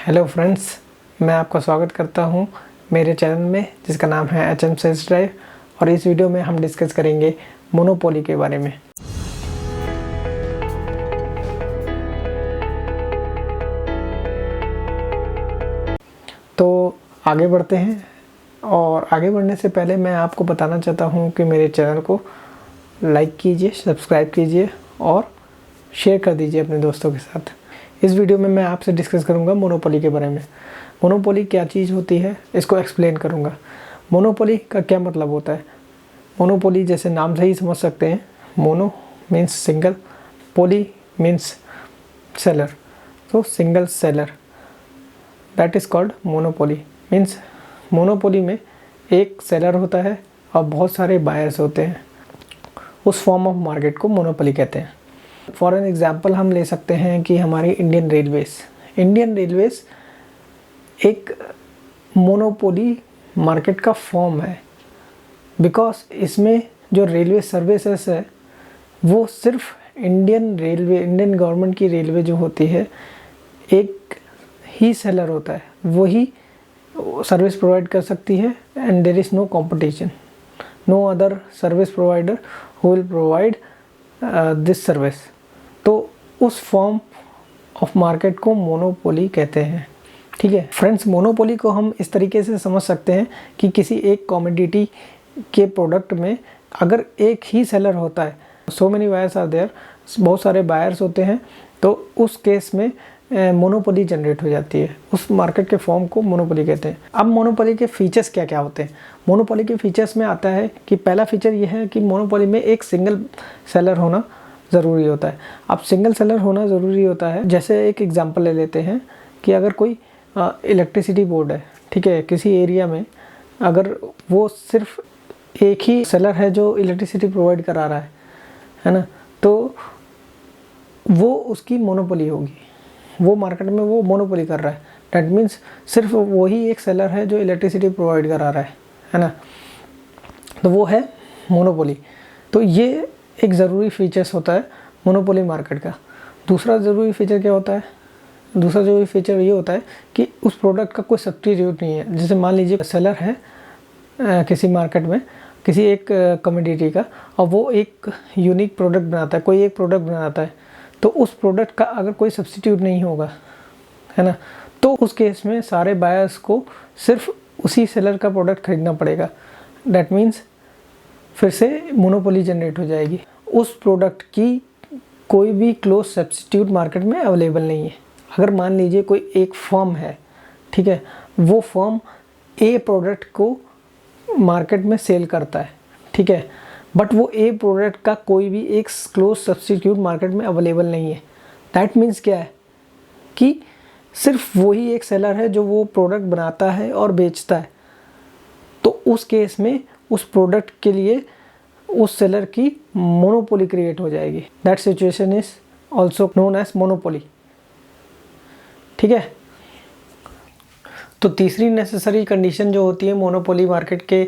Hello friends, मैं आपका स्वागत करता हूं मेरे चैनल में जिसका नाम है HM सेल्स ड्राइव। और इस वीडियो में हम डिस्कस करेंगे मोनोपोली के बारे में। तो आगे बढ़ते हैं, और आगे बढ़ने से पहले मैं आपको बताना चाहता हूं कि मेरे चैनल को लाइक कीजिए, सब्सक्राइब कीजिए और शेयर कर दीजिए अपने दोस्तों के साथ। इस वीडियो में मैं आपसे डिस्कस करूंगा मोनोपोली के बारे में। मोनोपोली क्या चीज़ होती है इसको एक्सप्लेन करूंगा। मोनोपोली का क्या मतलब होता है? मोनोपोली जैसे नाम से ही समझ सकते हैं, मोनो मीन्स सिंगल, पोली मीन्स सेलर, तो single seller, that is called monopoly. Means monopoly में एक सेलर होता है और बहुत सारे बायर्स होते हैं। उस फॉर्म ऑफ मार्केट को मोनोपोली कहते हैं। फॉर एन एग्जांपल हम ले सकते हैं कि हमारी इंडियन रेलवेज़ एक मोनोपोली मार्केट का फॉर्म है, बिकॉज इसमें जो रेलवे सर्विसेज है वो सिर्फ इंडियन गवर्नमेंट की रेलवे जो होती है एक ही सेलर होता है, वही सर्विस प्रोवाइड कर सकती है। And there is no competition, no other service provider who will provide this service. तो उस फॉर्म ऑफ मार्केट को मोनोपोली कहते हैं। ठीक है फ्रेंड्स, मोनोपोली को हम इस तरीके से समझ सकते हैं कि किसी एक कमोडिटी के प्रोडक्ट में अगर एक ही सेलर होता है, so many buyers are there, बहुत सारे बायर्स होते हैं, तो उस केस में मोनोपोली जनरेट हो जाती है। उस मार्केट के फॉर्म को मोनोपोली कहते हैं। अब मोनोपोली के फीचर्स क्या क्या होते हैं? मोनोपोली के फीचर्स में आता है कि पहला फीचर ये है कि मोनोपोली में एक सिंगल सेलर होना ज़रूरी होता है। अब सिंगल सेलर होना ज़रूरी होता है, जैसे एक एग्जांपल ले लेते हैं कि अगर कोई इलेक्ट्रिसिटी बोर्ड है, ठीक है, किसी एरिया में अगर वो सिर्फ एक ही सेलर है जो इलेक्ट्रिसिटी प्रोवाइड करा रहा है ना, तो वो उसकी मोनोपोली होगी। वो मार्केट में वो मोनोपोली कर रहा है, डैट मीन्स सिर्फ वही एक सेलर है जो इलेक्ट्रिसिटी प्रोवाइड करा रहा है ना, तो वो है मोनोपोली। तो ये एक ज़रूरी फीचर्स होता है मोनोपोली मार्केट का। दूसरा ज़रूरी फीचर क्या होता है? दूसरा ज़रूरी फीचर ये होता है कि उस प्रोडक्ट का कोई सब्स्टिट्यूट नहीं है। जैसे मान लीजिए सेलर है किसी मार्केट में किसी एक कमोडिटी का, और वो एक यूनिक प्रोडक्ट बनाता है, कोई एक प्रोडक्ट बनाता है, तो उस प्रोडक्ट का अगर कोई सब्स्टिट्यूट नहीं होगा, है ना, तो उस केस में सारे बायर्स को सिर्फ उसी सेलर का प्रोडक्ट खरीदना पड़ेगा। डैट मीन्स फिर से मोनोपोली जनरेट हो जाएगी। उस प्रोडक्ट की कोई भी क्लोज सब्स्टिट्यूट मार्केट में अवेलेबल नहीं है। अगर मान लीजिए कोई एक फर्म है, ठीक है, वो फर्म ए प्रोडक्ट को मार्केट में सेल करता है, ठीक है, बट वो ए प्रोडक्ट का कोई भी एक क्लोज सब्स्टिट्यूट मार्केट में अवेलेबल नहीं है। दैट मीन्स क्या है कि सिर्फ वही एक सेलर है जो वो प्रोडक्ट बनाता है और बेचता है। तो उस केस में उस प्रोडक्ट के लिए उस सेलर की मोनोपोली क्रिएट हो जाएगी। That situation is also known as monopoly. ठीक है, तो तीसरी नेसेसरी कंडीशन जो होती है मोनोपोली मार्केट के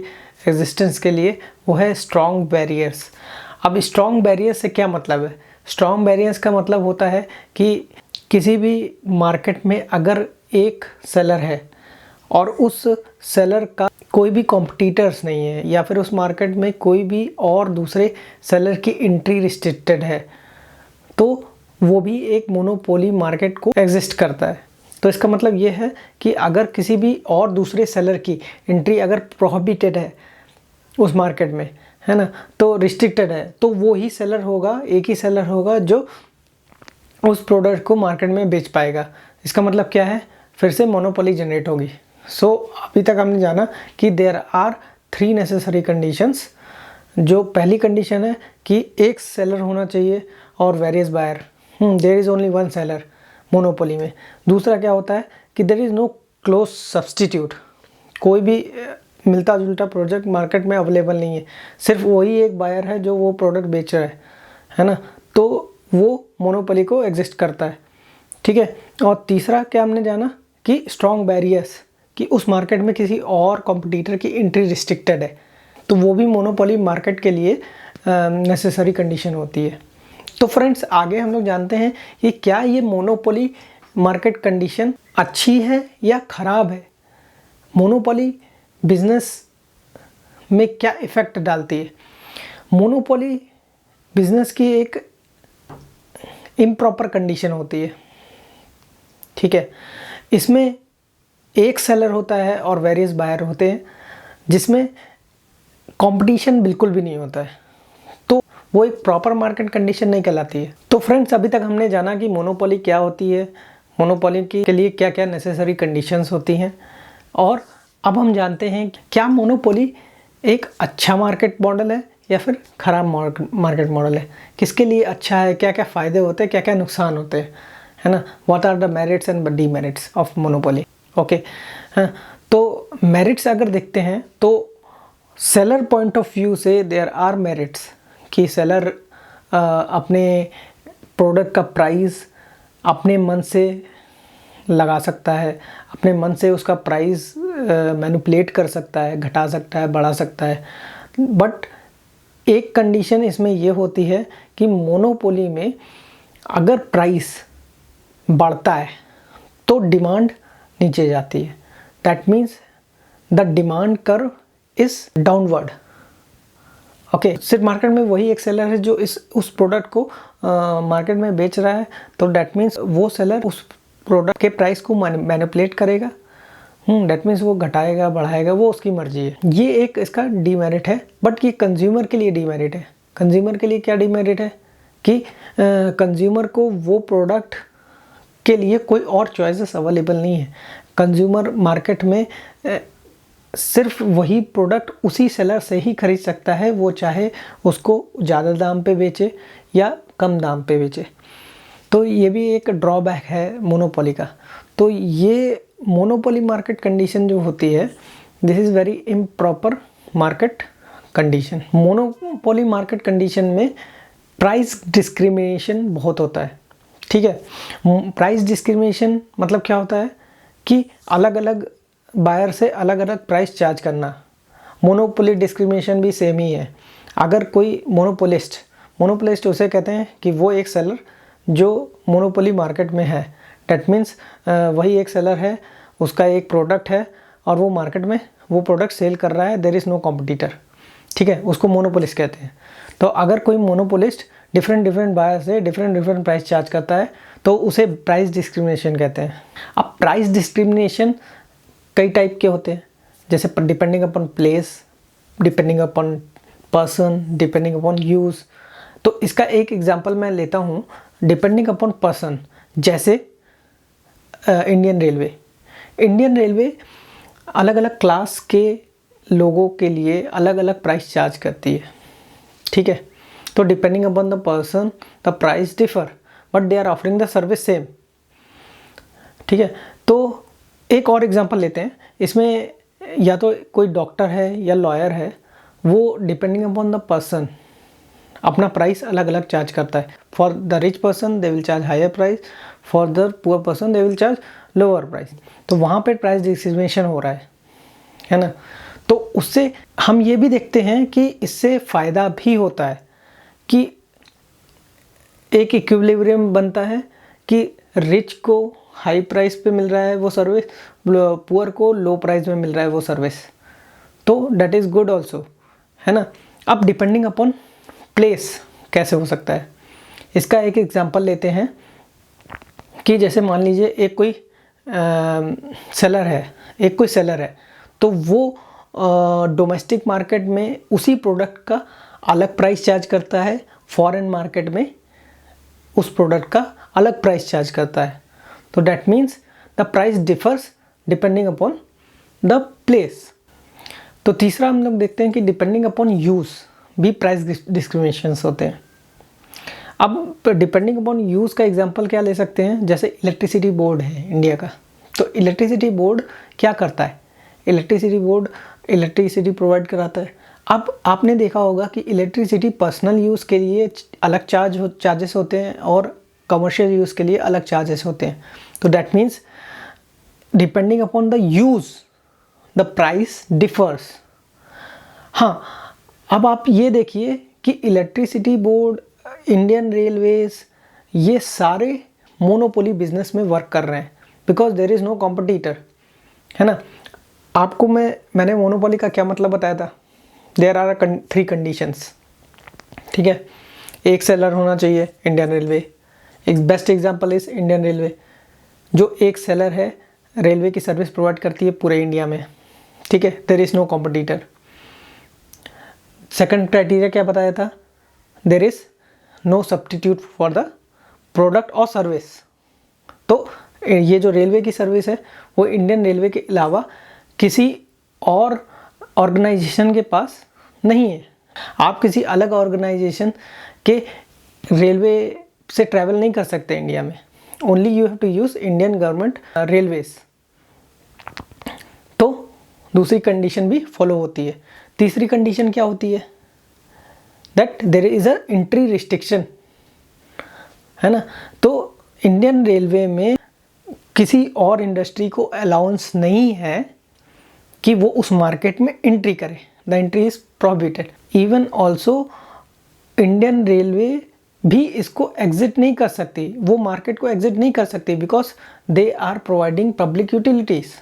एग्जिस्टेंस के लिए, वो है स्ट्रॉन्ग बैरियर्स। अब स्ट्रॉन्ग बैरियर्स से क्या मतलब है? स्ट्रॉन्ग बैरियर्स का मतलब होता है कि किसी भी मार्केट में अगर एक सेलर है और उस सेलर का कोई भी कॉम्पिटिटर्स नहीं है, या फिर उस मार्केट में कोई भी और दूसरे सेलर की एंट्री रिस्ट्रिक्टेड है, तो वो भी एक मोनोपोली मार्केट को एग्जिस्ट करता है। तो इसका मतलब ये है कि अगर किसी भी और दूसरे सेलर की एंट्री अगर प्रोहिबिटेड है उस मार्केट में, है ना, तो रिस्ट्रिक्टेड है, तो वो ही सेलर होगा, एक ही सेलर होगा जो उस प्रोडक्ट को मार्केट में बेच पाएगा। इसका मतलब क्या है? फिर से मोनोपोली जनरेट होगी। सो अभी तक हमने जाना कि देयर आर 3 नेसेसरी कंडीशंस। जो पहली कंडीशन है कि एक सेलर होना चाहिए और various buyer, there is only one seller monopoly में। दूसरा क्या होता है कि there is no close substitute, कोई भी मिलता जुलता प्रोडक्ट मार्केट में अवेलेबल नहीं है, सिर्फ वही एक बायर है जो वो प्रोडक्ट बेच रहा है ना, तो वो मोनोपोली को एग्जिस्ट करता है। ठीक है, और तीसरा क्या हमने जाना कि स्ट्रॉन्ग बैरियर्स, कि उस मार्केट में किसी और कॉम्पिटिटर की एंट्री रिस्ट्रिक्टेड है, तो वो भी मोनोपोली मार्केट के लिए नेसेसरी कंडीशन होती है। तो फ्रेंड्स, आगे हम लोग जानते हैं कि क्या ये मोनोपोली मार्केट कंडीशन अच्छी है या ख़राब है, मोनोपोली बिजनेस में क्या इफ़ेक्ट डालती है। मोनोपोली बिजनेस की एक इम्प्रॉपर कंडीशन होती है, ठीक है। इसमें एक सेलर होता है और वेरियस बायर होते हैं, जिसमें कंपटीशन बिल्कुल भी नहीं होता है, तो वो एक प्रॉपर मार्केट कंडीशन नहीं कहलाती है। तो फ्रेंड्स, अभी तक हमने जाना कि मोनोपोली क्या होती है, मोनोपोली के लिए क्या क्या नेसेसरी कंडीशंस होती हैं, और अब हम जानते हैं क्या मोनोपोली एक अच्छा मार्केट मॉडल है या फिर ख़राब मार्केट मॉडल है, किसके लिए अच्छा है, क्या क्या फ़ायदे होते हैं, क्या क्या नुकसान होते हैं, है ना। What are the merits and demerits of monopoly. Okay, हाँ, तो मेरिट्स अगर देखते हैं तो सेलर पॉइंट ऑफ व्यू से देयर आर मेरिट्स कि सेलर अपने प्रोडक्ट का प्राइस अपने मन से लगा सकता है, अपने मन से उसका प्राइस मैनिपुलेट कर सकता है, घटा सकता है, बढ़ा सकता है। बट एक कंडीशन इसमें ये होती है कि मोनोपोली में अगर प्राइस बढ़ता है तो डिमांड नीचे जाती है। That means the demand curve is downward. Okay, सिर्फ मार्केट में वही एक सेलर है जो उस प्रोडक्ट को मार्केट में बेच रहा है, तो दैट मीन्स वो सेलर उस प्रोडक्ट के प्राइस को मैनिपुलेट करेगा। दैट मीन्स वो घटाएगा, बढ़ाएगा, वो उसकी मर्जी है। ये एक इसका डीमेरिट है। बट ये कंज्यूमर के लिए डीमेरिट है। कंज्यूमर के लिए क्या डीमेरिट है कि कंज्यूमर को वो प्रोडक्ट के लिए कोई और चॉइसेस अवेलेबल नहीं है। कंज्यूमर मार्केट में सिर्फ वही प्रोडक्ट उसी सेलर से ही खरीद सकता है, वो चाहे उसको ज़्यादा दाम पे बेचे या कम दाम पे बेचे। तो ये भी एक ड्रॉबैक है मोनोपोली का। तो ये मोनोपोली मार्केट कंडीशन जो होती है, this is very improper market condition. Monopoly market condition में प्राइस डिस्क्रिमिनेशन बहुत होता है, ठीक है। प्राइस डिस्क्रिमिनेशन मतलब क्या होता है कि अलग अलग बायर से अलग अलग प्राइस चार्ज करना। मोनोपोली डिस्क्रिमिनेशन भी सेम ही है। अगर कोई मोनोपोलिस्ट उसे कहते हैं कि वो एक सेलर जो मोनोपोली मार्केट में है। डैट मीन्स वही एक सेलर है, उसका एक प्रोडक्ट है और वो मार्केट में वो प्रोडक्ट सेल कर रहा है, देयर इज़ नो कॉम्पिटिटर, ठीक है, उसको मोनोपोलिस्ट कहते हैं। तो अगर कोई मोनोपोलिस्ट डिफरेंट बायर से डिफरेंट प्राइस चार्ज करता है तो उसे प्राइस डिस्क्रिमिनेशन कहते हैं। अब प्राइस डिस्क्रिमिनेशन कई टाइप के होते हैं, जैसे depending upon place, depending upon person, depending upon use. तो इसका एक एग्जांपल मैं लेता हूँ, डिपेंडिंग अपॉन पर्सन। जैसे इंडियन रेलवे अलग अलग क्लास के लोगों के लिए अलग अलग प्राइस चार्ज करती है, ठीक है। तो depending upon the person the price differ, but they are offering the service same, ठीक है। तो एक और एग्जांपल लेते हैं। इसमें या तो कोई डॉक्टर है या लॉयर है, वो डिपेंडिंग अपॉन द पर्सन अपना प्राइस अलग अलग चार्ज करता है। For the rich person they will charge higher price, for the poor person they will charge lower price. तो वहाँ पे प्राइस डिस्क्रिमिनेशन हो रहा है ना। तो उससे हम ये भी देखते हैं कि इससे फ़ायदा भी होता है कि एक इक्विलिब्रियम बनता है कि रिच को हाई प्राइस पे मिल रहा है वो सर्विस, पुअर को लो प्राइस में मिल रहा है वो सर्विस, तो डेट इज़ गुड ऑल्सो, है ना। अब डिपेंडिंग अपॉन प्लेस कैसे हो सकता है, इसका एक एग्जांपल लेते हैं कि जैसे मान लीजिए एक कोई सेलर है, तो वो डोमेस्टिक मार्केट में उसी प्रोडक्ट का अलग प्राइस चार्ज करता है, फॉरेन मार्केट में उस प्रोडक्ट का अलग प्राइस चार्ज करता है। तो that means the price differs depending upon the place. तो तीसरा हम लोग देखते हैं कि डिपेंडिंग अपॉन यूज़ भी प्राइस डिस्क्रिमिनेशंस होते हैं। अब डिपेंडिंग अपॉन यूज़ का एग्जांपल क्या ले सकते हैं, जैसे इलेक्ट्रिसिटी बोर्ड है इंडिया का। तो इलेक्ट्रिसिटी बोर्ड क्या करता है, इलेक्ट्रिसिटी बोर्ड इलेक्ट्रिसिटी प्रोवाइड कराता है। अब आपने देखा होगा कि इलेक्ट्रिसिटी पर्सनल यूज़ के लिए अलग चार्जेस होते हैं और कमर्शियल यूज़ के लिए अलग चार्जेस होते हैं। तो that means depending upon the use the price differs. हाँ, अब आप ये देखिए कि इलेक्ट्रिसिटी बोर्ड, इंडियन रेलवेज, ये सारे मोनोपोली बिजनेस में वर्क कर रहे हैं, because there is no competitor, है ना। आपको मैंने मोनोपोली का क्या मतलब बताया था। देयर आर 3 कंडीशंस, ठीक है। एक सेलर होना चाहिए, इंडियन रेलवे। एक best example is Indian railway, जो एक सेलर है, रेलवे की सर्विस प्रोवाइड करती है पूरे इंडिया में, ठीक है। There is no competitor. Second criteria क्या बताया था, there is no substitute for the product और सर्विस। तो ये जो रेलवे की सर्विस है वो इंडियन रेलवे के अलावा किसी और ऑर्गेनाइजेशन के पास नहीं है। आप किसी अलग ऑर्गेनाइजेशन के रेलवे से ट्रैवल नहीं कर सकते इंडिया में। Only you have to use Indian government railways. तो दूसरी कंडीशन भी फॉलो होती है। तीसरी कंडीशन क्या होती है, that there is a entry restriction, है ना। तो इंडियन रेलवे में किसी और इंडस्ट्री को अलाउंस नहीं है कि वो उस मार्केट में एंट्री करे। The entry is prohibited. Even also Indian railway भी इसको एग्जिट नहीं कर सकती, वो मार्केट को एग्जिट नहीं कर सकती, because they are providing public utilities.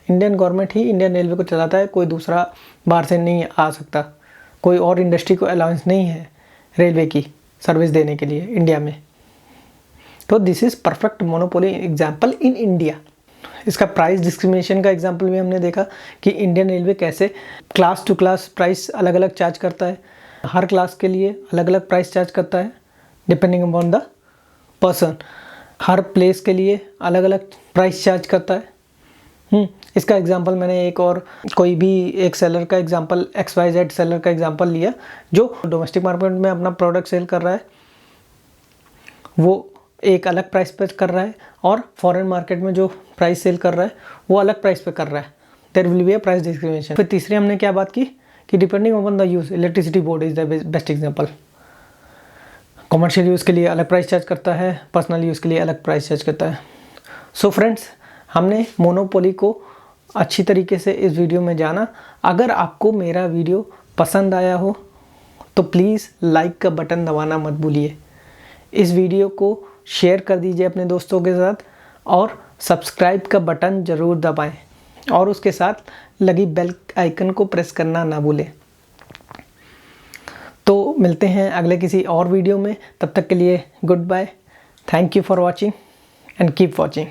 Indian government ही इंडियन रेलवे को चलाता है, कोई दूसरा बाहर से नहीं आ सकता। कोई और इंडस्ट्री को अलाउंस नहीं है रेलवे की सर्विस देने के लिए इंडिया में। तो this is perfect monopoly example in India. इसका प्राइस डिस्क्रिमिनेशन का एग्जाम्पल भी हमने देखा कि इंडियन रेलवे कैसे क्लास टू क्लास प्राइस अलग अलग चार्ज करता है। हर क्लास के लिए अलग अलग प्राइस चार्ज करता है depending upon the person. Her place के लिए अलग अलग प्राइस चार्ज करता है। इसका एग्जांपल मैंने एक और कोई भी एक सेलर का एग्जांपल XYZ सेलर का एग्जांपल लिया, जो डोमेस्टिक मार्केट में अपना प्रोडक्ट सेल कर रहा है, वो एक अलग प्राइस पे कर रहा है, और फॉरेन मार्केट में जो प्राइस सेल कर रहा है वो अलग प्राइस पे कर रहा है। There will be a price discrimination. फिर तीसरी हमने क्या बात की कि depending upon the use, electricity board is the best example. Commercial use के लिए अलग प्राइस चार्ज करता है, पर्सनल यूज़ के लिए अलग प्राइस चार्ज करता है। सो फ्रेंड्स, हमने मोनोपोली को अच्छी तरीके से इस वीडियो में जाना। अगर आपको मेरा वीडियो पसंद आया हो तो प्लीज़ लाइक का बटन दबाना मत भूलिए। इस वीडियो को शेयर कर दीजिए अपने दोस्तों के साथ, और सब्सक्राइब का बटन ज़रूर दबाएं, और उसके साथ लगी बेल आइकन को प्रेस करना ना भूलें। तो मिलते हैं अगले किसी और वीडियो में, तब तक के लिए goodbye. Thank you for watching and keep watching.